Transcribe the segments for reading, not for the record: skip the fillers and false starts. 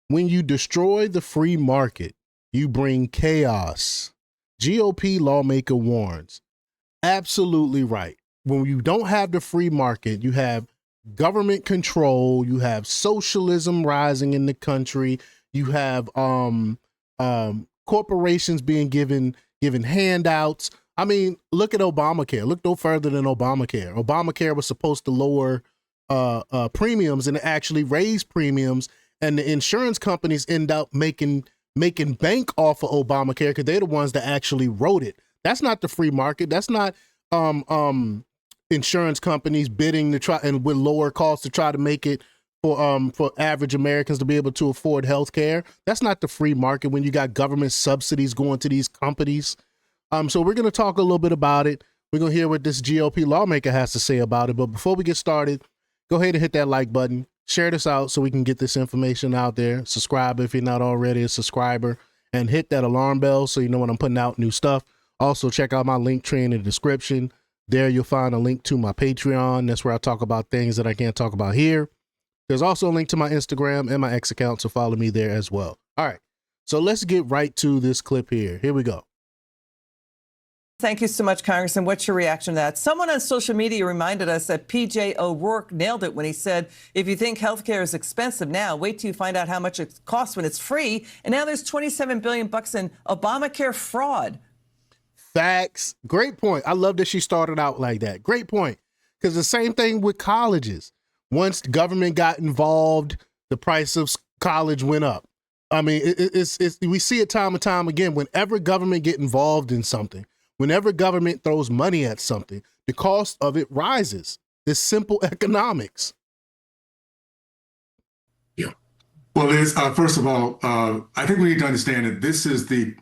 When you destroy the free market, you bring chaos. GOP lawmaker warns. Absolutely right. When you don't have the free market, you have government control, you have socialism rising in the country, you have corporations being given handouts. I mean, look at Obamacare. Look no further than Obamacare. Obamacare was supposed to lower premiums, and it actually raised premiums, and the insurance companies end up making bank off of Obamacare because they're the ones that actually wrote it. That's not the free market. That's not insurance companies bidding to try and with lower costs to try to make it for average Americans to be able to afford health care. That's not the free market when you got government subsidies going to these companies. So we're going to talk a little bit about it. We're going to hear what this GOP lawmaker has to say about it. But before we get started, go ahead and hit that like button. Share this out so we can get this information out there. Subscribe if you're not already a subscriber, and hit that alarm bell so you know when I'm putting out new stuff. Also, check out my link tree in the description. There you'll find a link to my Patreon. That's where I talk about things that I can't talk about here. There's also a link to my Instagram and my X account, so follow me there as well. All right, so let's get right to this clip here. Here we go. Thank you so much, Congressman. What's your reaction to that? Someone on social media reminded us that P.J. O'Rourke nailed it when he said, if you think healthcare is expensive now, wait till you find out how much it costs when it's free. And now there's $27 billion in Obamacare fraud. Facts. Great point. I love that she started out like that. Great point. Because the same thing with colleges. Once the government got involved, the price of college went up. I mean, we see it time and time again. Whenever government get involved in something, whenever government throws money at something, the cost of it rises. It's simple economics. Yeah. Well, Liz, first of all, I think we need to understand that this is the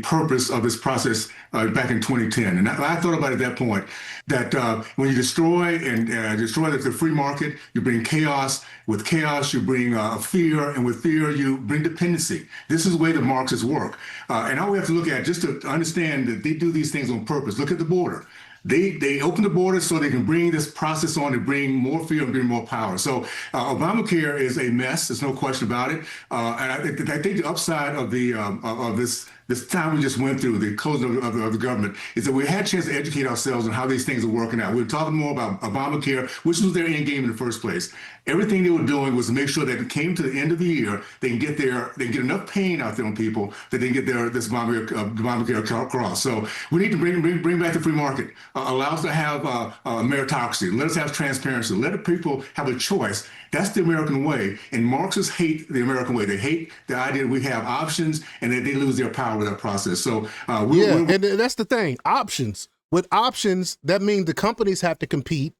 purpose of this process back in 2010. And I thought about it at that point, that when you destroy the free market, you bring chaos. With chaos, you bring fear. And with fear, you bring dependency. This is the way the Marxists work. And all we have to look at, just to understand that they do these things on purpose. Look at the border. They open the border so they can bring this process on and bring more fear and bring more power. So Obamacare is a mess. There's no question about it. And I think the upside of this time we just went through, the closing of the government, is that we had a chance to educate ourselves on how these things are working out. We were talking more about Obamacare, which was their end game in the first place. Everything they were doing was to make sure that it came to the end of the year, they can get enough pain out there on people that they can get this Obamacare across. So we need to bring back the free market, allow us to have meritocracy, let us have transparency, let the people have a choice. That's the American way. And Marxists hate the American way. They hate the idea that we have options and that they lose their power with that process. So and that's the thing, options. With options, that means the companies have to compete.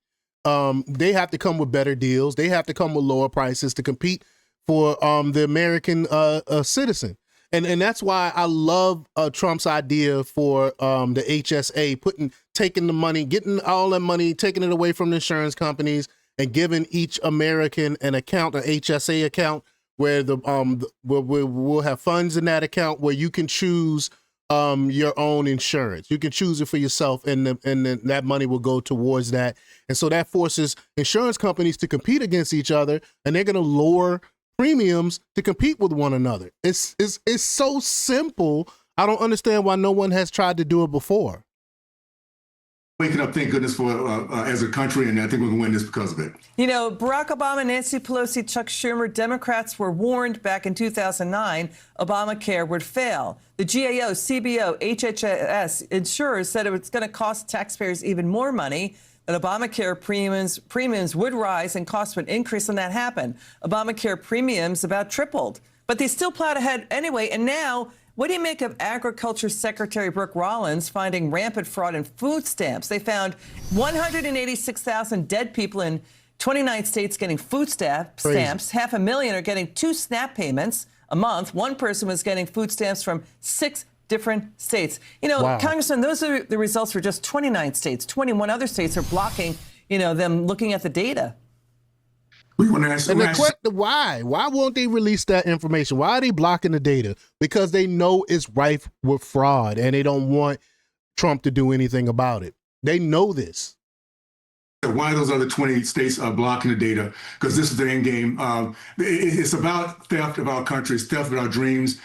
They have to come with better deals. They have to come with lower prices to compete for the American citizen. And that's why I love Trump's idea for the HSA, taking the money, getting all that money, taking it away from the insurance companies and giving each American an account, an HSA account, where we'll have funds in that account where you can choose your own insurance. You can choose it for yourself, and then that money will go towards that. And so that forces insurance companies to compete against each other, and they're going to lower premiums to compete with one another. It's so simple. I don't understand why no one has tried to do it before. Waking up, thank goodness, for as a country, and I think we can win this because of it. You know, Barack Obama, Nancy Pelosi, Chuck Schumer, Democrats were warned back in 2009 Obamacare would fail. The GAO, CBO, HHS insurers said it was going to cost taxpayers even more money, that Obamacare premiums would rise and costs would increase, and that happened. Obamacare premiums about tripled, but they still plowed ahead anyway. And now, what do you make of Agriculture Secretary Brooke Rollins finding rampant fraud in food stamps? They found 186,000 dead people in 29 states getting food stamps. 500,000 are getting 2 SNAP payments a month. One person was getting food stamps from 6 different states. You know, wow. Congressman, those are the results for just 29 states. 21 other states are blocking, them looking at the data. We want to ask, and the question, why? Why won't they release that information? Why are they blocking the data? Because they know it's rife with fraud, and they don't want Trump to do anything about it. They know this. why those other 20 states are blocking the data, because this is the end game. It's about theft of our country, it's theft of our dreams.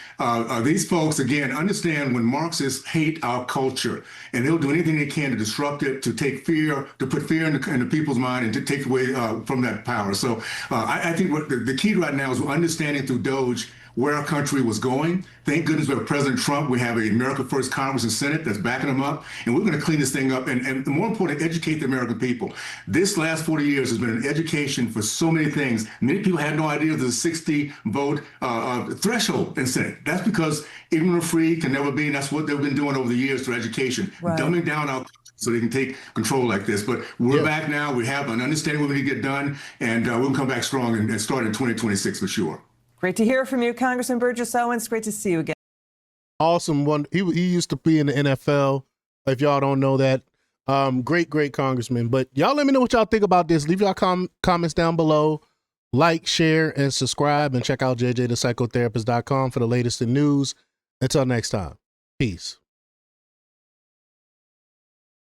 These folks, again, understand when Marxists hate our culture, and they'll do anything they can to disrupt it, to take fear, to put fear in the people's mind, and to take away from that power. So I think what the key right now is understanding through Doge where our country was going. Thank goodness we have President Trump. We have a America First Congress and Senate that's backing him up, and we're going to clean this thing up. And more important, educate the American people. This last 40 years has been an education for so many things. Many people had no idea there's a 60 vote threshold in Senate. That's because ignorant or free can never be, and that's what they've been doing over the years through education, dumbing down our so they can take control like this. But we're back now. We have an understanding what we need to get done, and we'll come back strong and start in 2026 for sure. Great to hear from you, Congressman Burgess Owens. Great to see you again. Awesome one. He used to be in the NFL. If y'all don't know that, great congressman. But y'all let me know what y'all think about this. Leave y'all comments down below. Like, share, and subscribe. And check out jjthepsychotherapist.com for the latest in news. Until next time, peace.